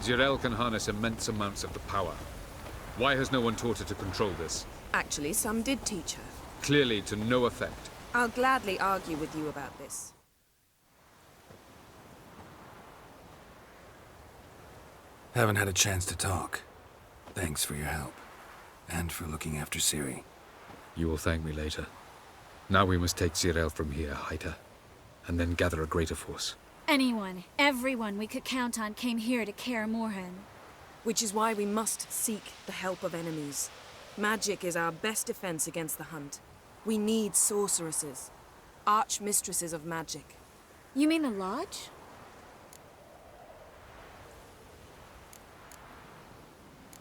Geralt can harness immense amounts of the power. Why has no one taught her to control this? Actually, some did teach her. Clearly to no effect. I'll gladly argue with you about this. Haven't had a chance to talk. Thanks for your help. And for looking after Ciri. You will thank me later. Now we must take Geralt from here, hide her, and then gather a greater force. Anyone, everyone we could count on came here to Kaer Morhen. Which is why we must seek the help of enemies. Magic is our best defense against the hunt. We need sorceresses. Archmistresses of magic. You mean the Lodge?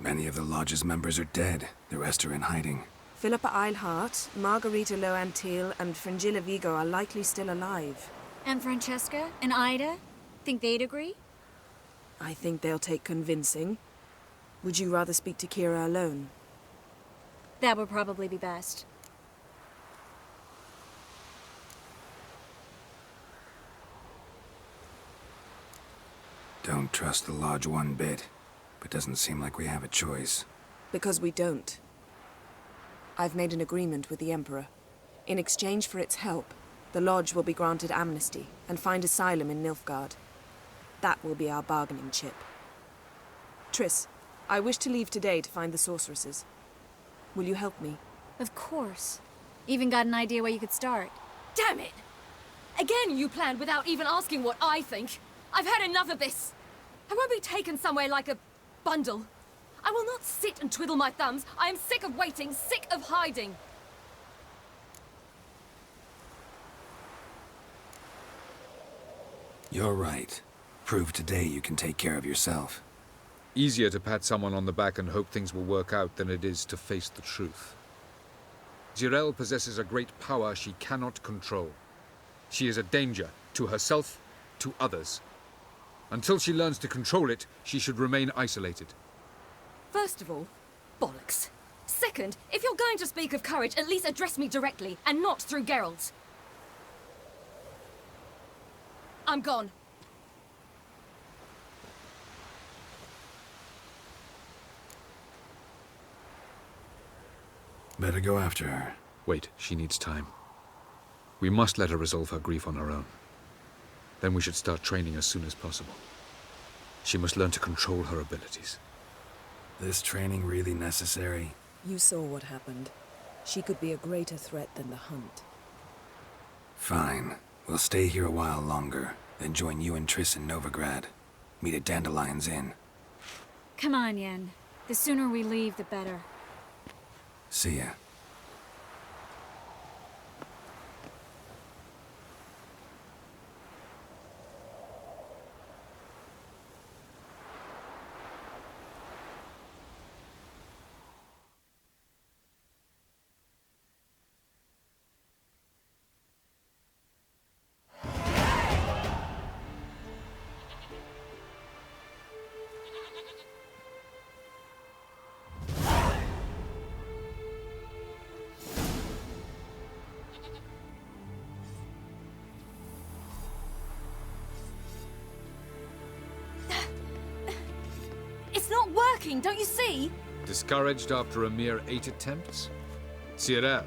Many of the Lodge's members are dead. The rest are in hiding. Philippa Eilhart, Margarita Loantil, and Fringilla Vigo are likely still alive. And Francesca? And Ida? Think they'd agree? I think they'll take convincing. Would you rather speak to Kira alone? That would probably be best. Don't trust the Lodge one bit, but doesn't seem like we have a choice. Because we don't. I've made an agreement with the Emperor. In exchange for its help, the Lodge will be granted amnesty and find asylum in Nilfgaard. That will be our bargaining chip. Triss, I wish to leave today to find the sorceresses. Will you help me? Of course. Even got an idea where you could start. Damn it! Again you planned without even asking what I think. I've had enough of this. I won't be taken somewhere like a bundle. I will not sit and twiddle my thumbs. I am sick of waiting, sick of hiding. You're right. Prove today you can take care of yourself. Easier to pat someone on the back and hope things will work out than it is to face the truth. Geralt possesses a great power she cannot control. She is a danger to herself, to others. Until she learns to control it, she should remain isolated. First of all, bollocks. Second, if you're going to speak of courage, at least address me directly, and not through Geralt. I'm gone. Better go after her. Wait, she needs time. We must let her resolve her grief on her own. Then we should start training as soon as possible. She must learn to control her abilities. This training really necessary? You saw what happened. She could be a greater threat than the hunt. Fine. We'll stay here a while longer, then join you and Triss in Novigrad. Meet at Dandelion's Inn. Come on, Yen. The sooner we leave, the better. See ya. It's not working, don't you see? Discouraged after a mere 8 attempts? Ciri,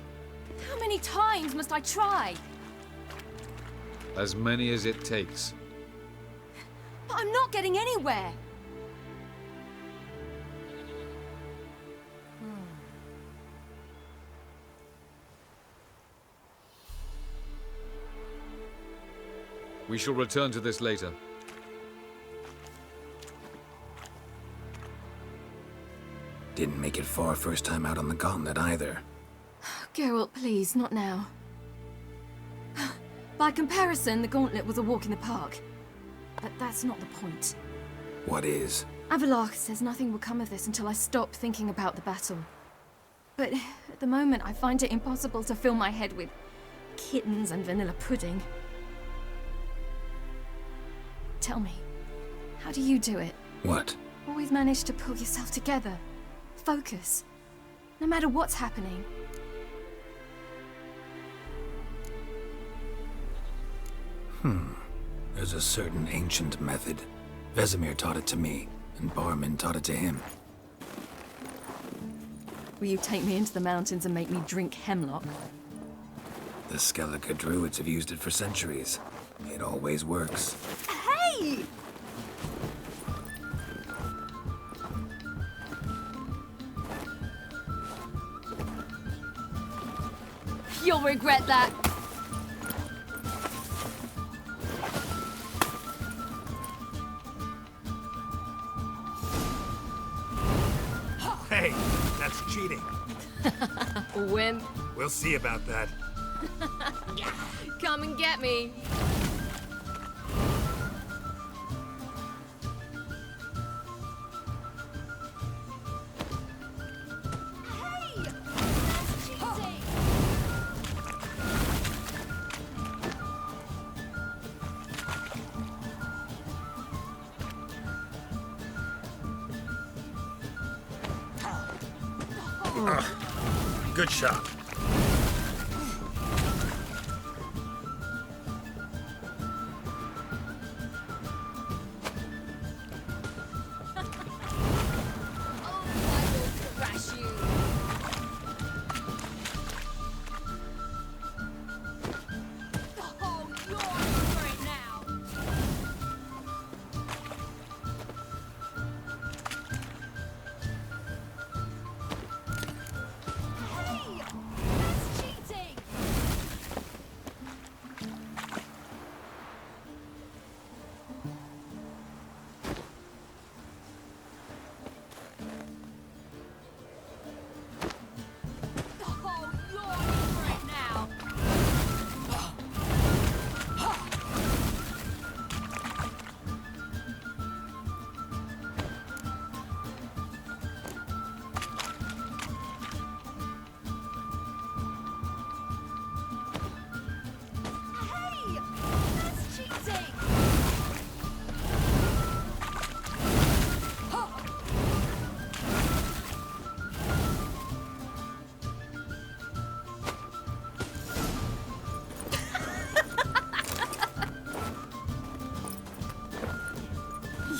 How many times must I try? as many as it takes. But I'm not getting anywhere. We shall return to this later. Didn't make it far first time out on the gauntlet either. Geralt, please, not now. By comparison, the gauntlet was a walk in the park. But that's not the point. What is? Avalach says nothing will come of this until I stop thinking about the battle. But at the moment, I find it impossible to fill my head with kittens and vanilla pudding. Tell me, how do you do it? What? Always manage to pull yourself together. Focus. No matter what's happening. There's a certain ancient method. Vesemir taught it to me, and Barman taught it to him. Will you take me into the mountains and make me drink hemlock? The Skellige druids have used it for centuries. It always works. Hey! You'll regret that. Hey, that's cheating. Wimp. We'll see about that. Come and get me. Hey! That's cheating! Good shot.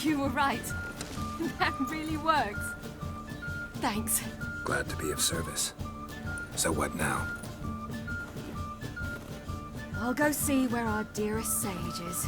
You were right. That really works. Thanks. Glad to be of service. So what now? I'll go see where our dearest sage is.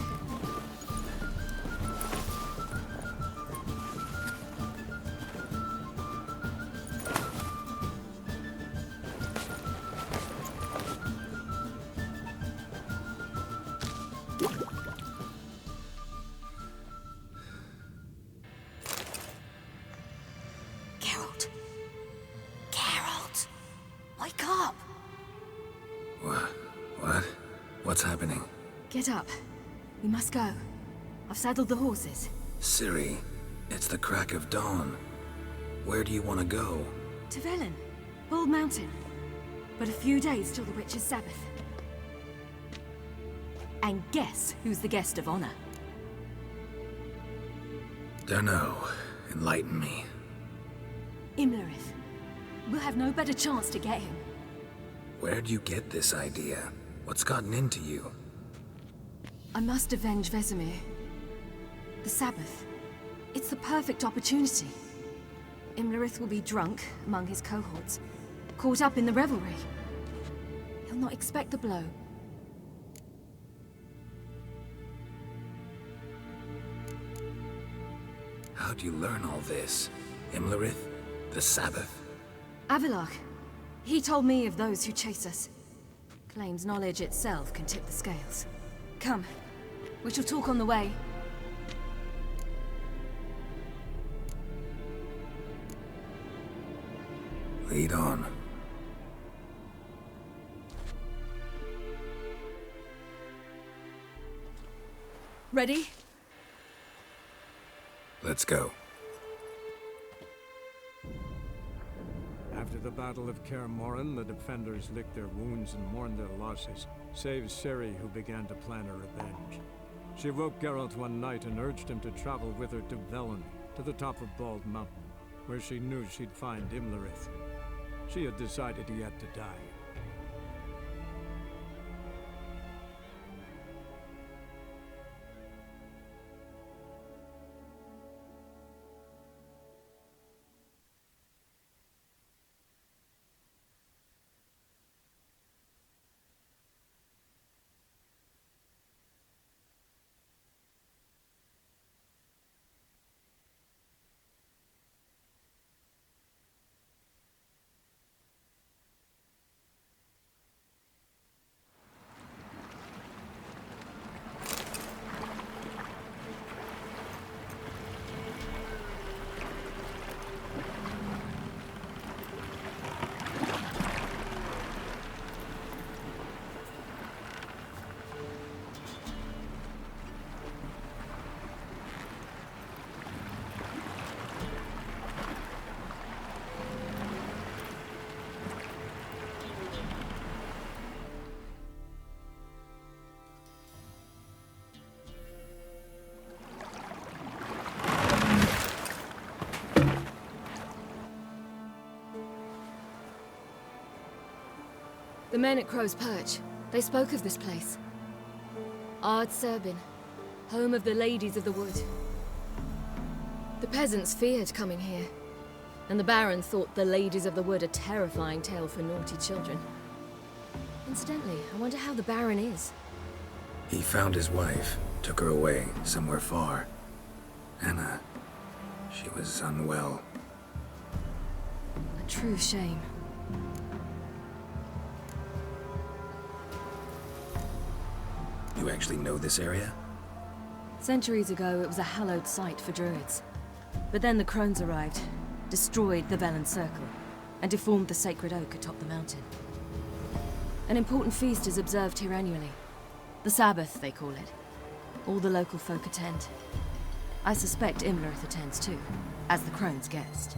Geralt. Geralt. Wake up. What? What's happening? Get up. We must go. I've saddled the horses. Ciri, it's the crack of dawn. Where do you want to go? To Velen. Bald Mountain. But a few days till the witch's Sabbath. And guess who's the guest of honor? Dunno. Enlighten me. Imlerith. We'll have no better chance to get him. Where'd you get this idea? What's gotten into you? I must avenge Vesemir. The Sabbath. It's the perfect opportunity. Imlerith will be drunk among his cohorts, caught up in the revelry. He'll not expect the blow. How'd you learn all this? Imlerith? The Sabbath? Avilark. He told me of those who chase us. Claims knowledge itself can tip the scales. Come. We shall talk on the way. Lead on. Ready? Let's go. After the Battle of Kaer Morhen, the defenders licked their wounds and mourned their losses, save Ciri, who began to plan a revenge. She woke Geralt one night and urged him to travel with her to Velen, to the top of Bald Mountain, where she knew she'd find Imlerith. She had decided he had to die. The men at Crow's Perch, they spoke of this place. Ard Serbin, home of the Ladies of the Wood. The peasants feared coming here, and the Baron thought the Ladies of the Wood a terrifying tale for naughty children. Incidentally, I wonder how the Baron is. He found his wife, took her away, somewhere far. Anna, she was unwell. A true shame. You actually know this area? Centuries ago, it was a hallowed site for druids. But then the crones arrived, destroyed the Velen Circle, and deformed the sacred oak atop the mountain. An important feast is observed here annually. The Sabbath, they call it. All the local folk attend. I suspect Imlerith attends too, as the crone's guest.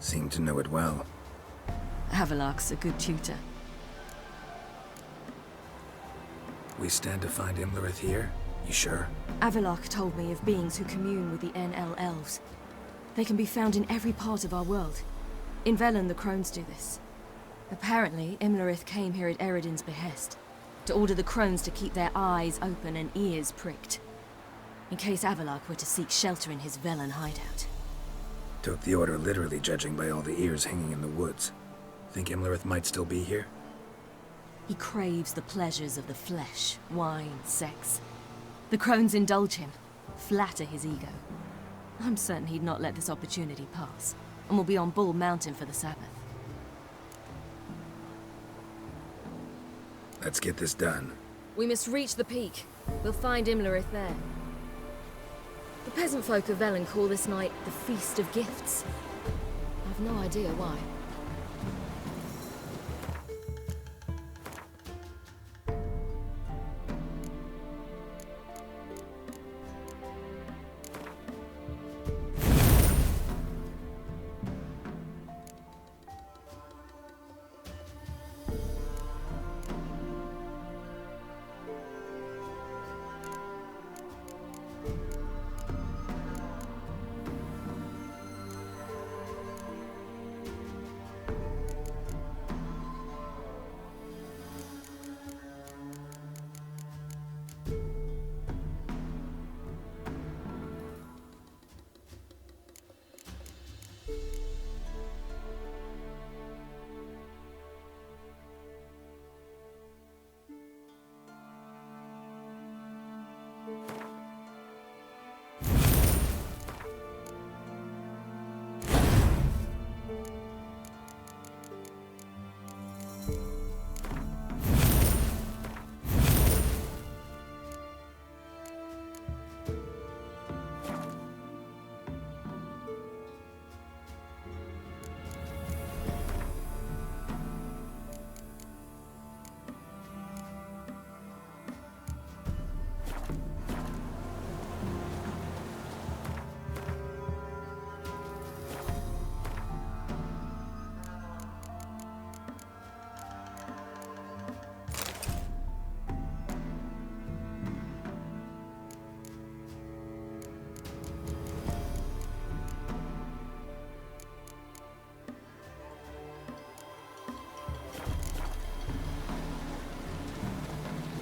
Seem to know it well. Havelark's a good tutor. We stand to find Imlerith here? You sure? Avilark told me of beings who commune with the NL elves. They can be found in every part of our world. In Velen, the crones do this. Apparently, Imlerith came here at Eredin's behest, to order the crones to keep their eyes open and ears pricked, in case Avilark were to seek shelter in his Velen hideout. Took the order literally, judging by all the ears hanging in the woods. Think Imlerith might still be here? He craves the pleasures of the flesh, wine, sex. The crones indulge him, flatter his ego. I'm certain he'd not let this opportunity pass, and will be on Bull Mountain for the Sabbath. Let's get this done. We must reach the peak. We'll find Imlerith there. The peasant folk of Velen call this night the Feast of Gifts. I've no idea why.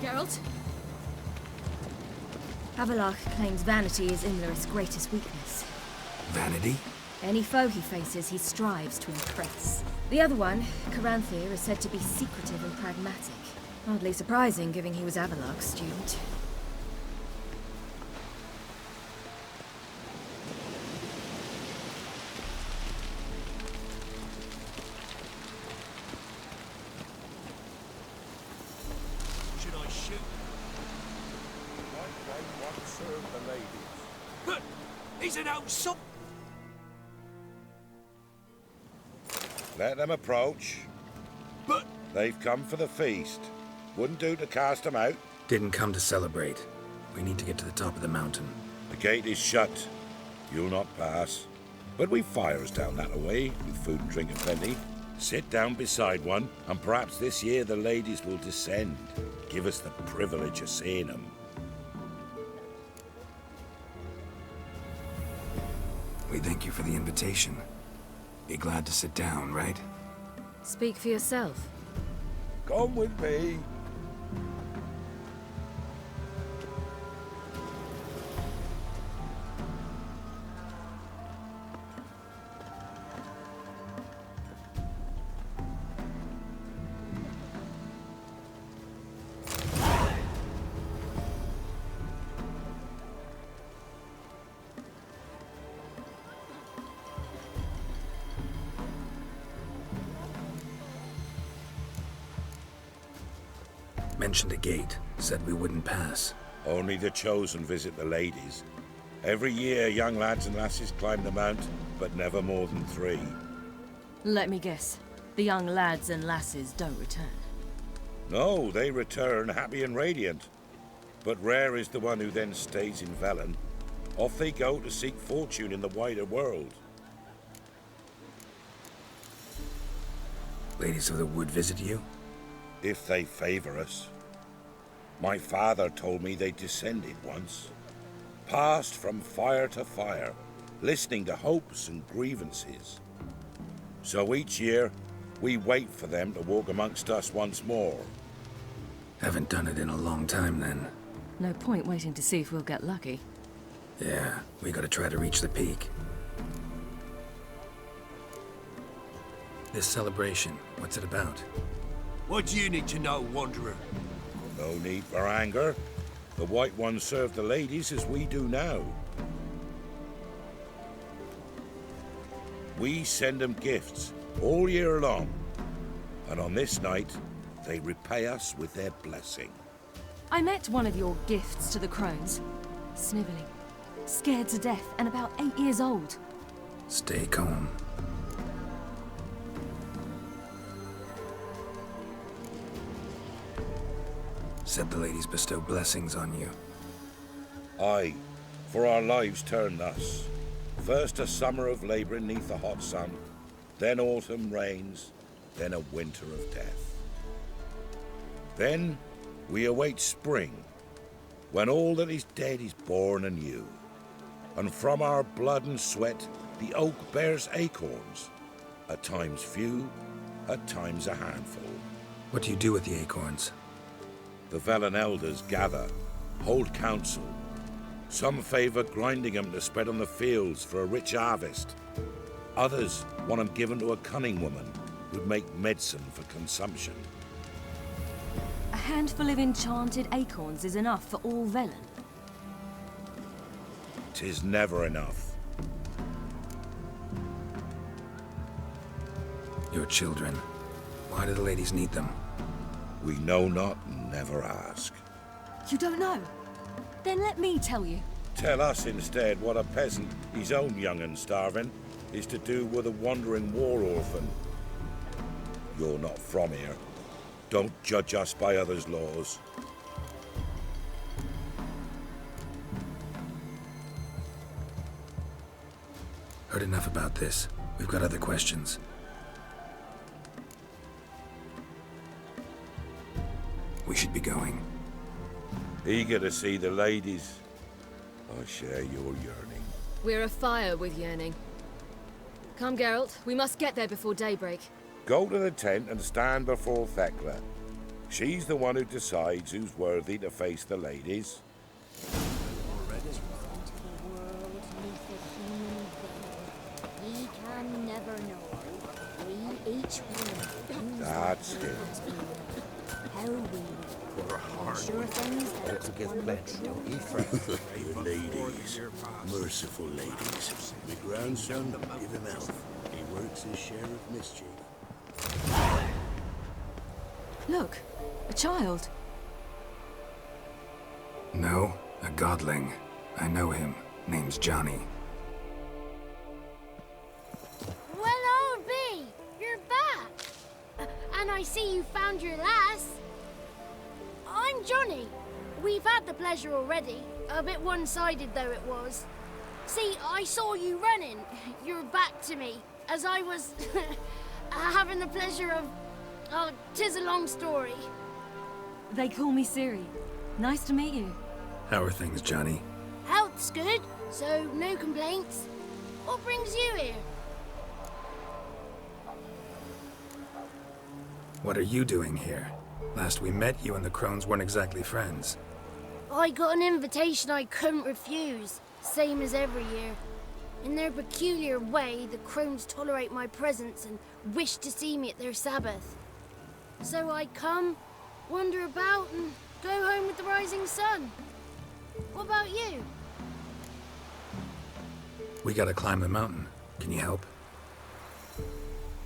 Geralt? Havelark claims vanity is Imlerith's greatest weakness. Vanity? Any foe he faces, he strives to impress. The other one, Caranthir, is said to be secretive and pragmatic. Hardly surprising, given he was Avilark's student. Should I shoot? I want to serve the ladies. But he's an old sop. Let them approach. But They've come for the feast. Wouldn't do to cast them out. Didn't come to celebrate. We need to get to the top of the mountain. The gate is shut. You'll not pass. But we've fires down that way, with food and drink aplenty. Sit down beside one, and perhaps this year the ladies will descend. Give us the privilege of seeing them. We thank you for the invitation. Be glad to sit down, right? Speak for yourself. Come with me. Mentioned a gate. Said we wouldn't pass. Only the chosen visit the ladies. Every year, young lads and lasses climb the mount, but never more than 3. Let me guess. The young lads and lasses don't return. No, they return happy and radiant. But rare is the one who then stays in Velen. Off they go to seek fortune in the wider world. Ladies of the Wood visit you? If they favor us. My father told me they descended once. Passed from fire to fire, listening to hopes and grievances. So each year, we wait for them to walk amongst us once more. Haven't done it in a long time, then. No point waiting to see if we'll get lucky. Yeah, we gotta try to reach the peak. This celebration, what's it about? What do you need to know, Wanderer? No need for anger. The White Ones serve the ladies as we do now. We send them gifts all year long. And on this night, they repay us with their blessing. I met one of your gifts to the crones. Snivelling, scared to death, and about 8 years old. Stay calm. Said the ladies bestow blessings on you. Aye, for our lives turn thus. First a summer of labouring neath the hot sun, then autumn rains, then a winter of death. Then we await spring, when all that is dead is born anew. And from our blood and sweat the oak bears acorns, at times few, at times a handful. What do you do with the acorns? The Velen elders gather, hold council. Some favor grinding them to spread on the fields for a rich harvest. Others want them given to a cunning woman who'd make medicine for consumption. A handful of enchanted acorns is enough for all Velen. 'Tis never enough. Your children. Why do the ladies need them? We know not and never ask. You don't know? Then let me tell you. Tell us instead what a peasant, his own young and starving, is to do with a wandering war orphan. You're not from here. Don't judge us by others' laws. Heard enough about this. We've got other questions. We should be going. Eager to see the ladies. I share your yearning. We're afire with yearning. Come, Geralt. We must get there before daybreak. Go to the tent and stand before Thekla. She's the one who decides who's worthy to face the ladies. We can never know. We each will. That's it. How we will. Sure things that Give pledge, don't ye fret. Ladies, merciful ladies. My grandson, give him health. He works his share of mischief. Look, a child. No, a godling. I know him. Name's Johnny. Well, old B, you're back. And I see you found your lass. I'm Johnny. We've had the pleasure already. A bit one-sided though it was. See, I saw you running. Your back to me. As I was having the pleasure of... Oh, 'tis a long story. They call me Ciri. Nice to meet you. How are things, Johnny? Health's good, so no complaints. What brings you here? What are you doing here? Last we met, you and the crones weren't exactly friends. I got an invitation I couldn't refuse, same as every year. In their peculiar way, the crones tolerate my presence and wish to see me at their Sabbath. So I come, wander about, and go home with the rising sun. What about you? We gotta climb the mountain. Can you help?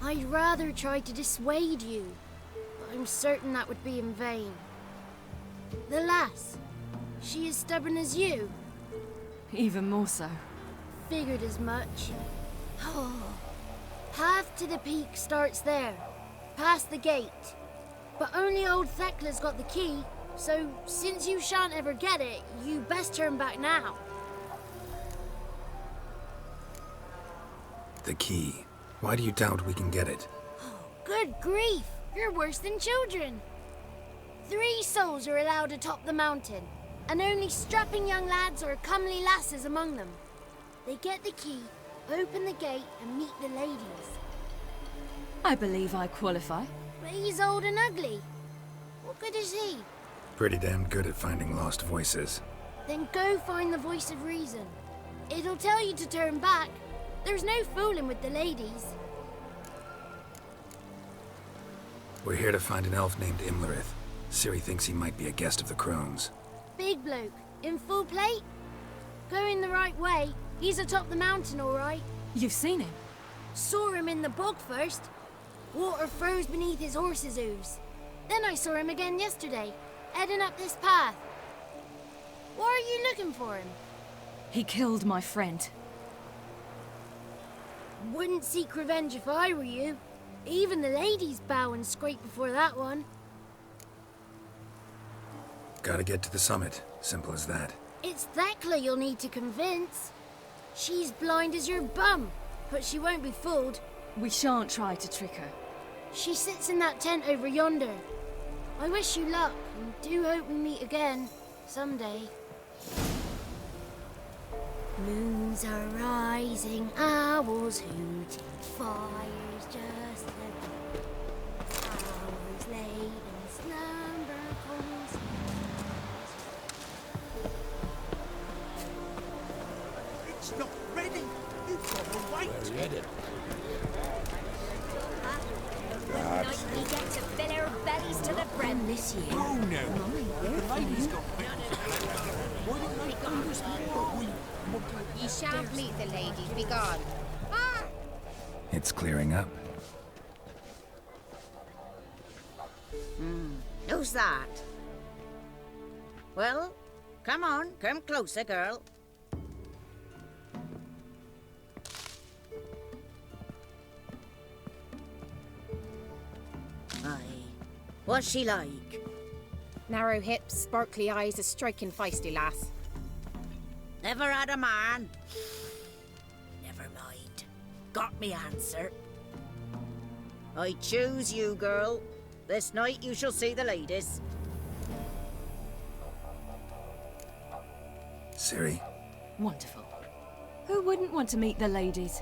I'd rather try to dissuade you, but I'm certain that would be in vain. The lass, she as stubborn as you? Even more so. Figured as much. Oh. Path to the peak starts there, past the gate. But only old Thekla's got the key, so since you shan't ever get it, you best turn back now. The key. Why do you doubt we can get it? Good grief! You're worse than children. 3 souls are allowed atop the mountain, and only strapping young lads or comely lasses among them. They get the key, open the gate, and meet the ladies. I believe I qualify. But he's old and ugly. What good is he? Pretty damn good at finding lost voices. Then go find the voice of reason. It'll tell you to turn back. There's no fooling with the ladies. We're here to find an elf named Imlerith. Ciri thinks he might be a guest of the crones. Big bloke, in full plate? Going the right way. He's atop the mountain, all right. You've seen him? Saw him in the bog first. Water froze beneath his horse's hooves. Then I saw him again yesterday, heading up this path. Why are you looking for him? He killed my friend. Wouldn't seek revenge if I were you. Even the ladies bow and scrape before that one. Gotta get to the summit. Simple as that. It's Thekla you'll need to convince. She's blind as your bum, but she won't be fooled. We shan't try to trick her. She sits in that tent over yonder. I wish you luck, and do hope we meet again, someday. Moons are rising, owls hooting, fires just lit. Hours late and slumber calls. It's not ready. You've got to wait. We're ready. We get to fill our bellies to the brim this year. Oh, no. The lady's got Why didn't they do this before? Ye shan't meet the ladies. Be gone. It's clearing up. Who's that? Well, come on. Come closer, girl. Aye. What's she like? Narrow hips, sparkly eyes, a striking feisty lass. Never had a man. Never mind. Got me answer. I choose you, girl. This night you shall see the ladies. Ciri? Wonderful. Who wouldn't want to meet the ladies?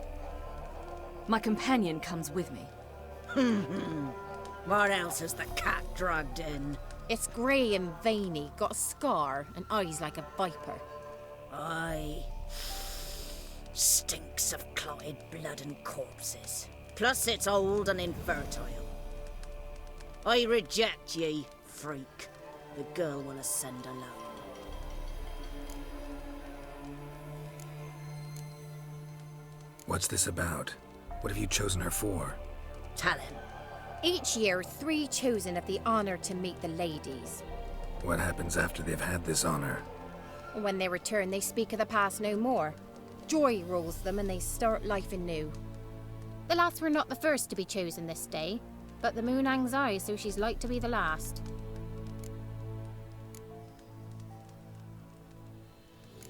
My companion comes with me. What else has the cat dragged in? It's grey and veiny, got a scar, and eyes like a viper. Aye. Stinks of clotted blood and corpses. Plus it's old and infertile. I reject ye, freak. The girl will ascend alone. What's this about? What have you chosen her for? Tell him. Each year, 3 chosen have the honour to meet the ladies. What happens after they've had this honor? When they return, they speak of the past no more. Joy rules them and they start life anew. The lads were not the first to be chosen this day, but the moon hangs high, so she's like to be the last.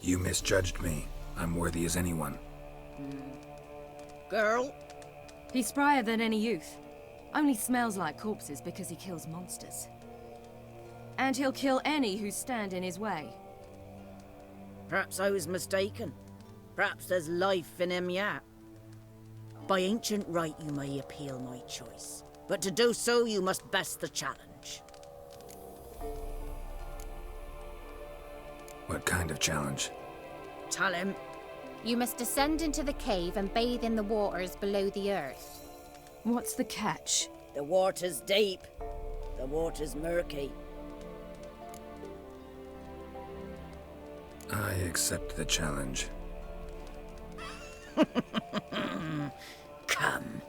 You misjudged me. I'm worthy as anyone. Girl? He's sprier than any youth. Only smells like corpses because he kills monsters. And he'll kill any who stand in his way. Perhaps I was mistaken. Perhaps there's life in him yet. By ancient right you may appeal my choice. But to do so you must best the challenge. What kind of challenge? Tell him. You must descend into the cave and bathe in the waters below the earth. What's the catch? The water's deep. The water's murky. I accept the challenge. Come.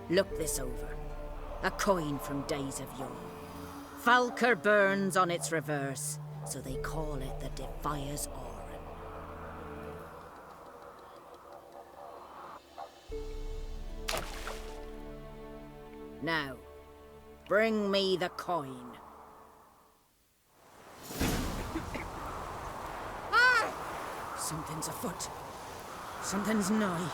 Look this over. A coin from days of yore. Falker burns on its reverse, so they call it the Defier's Aura. Now, bring me the coin. Something's afoot. Something's nigh.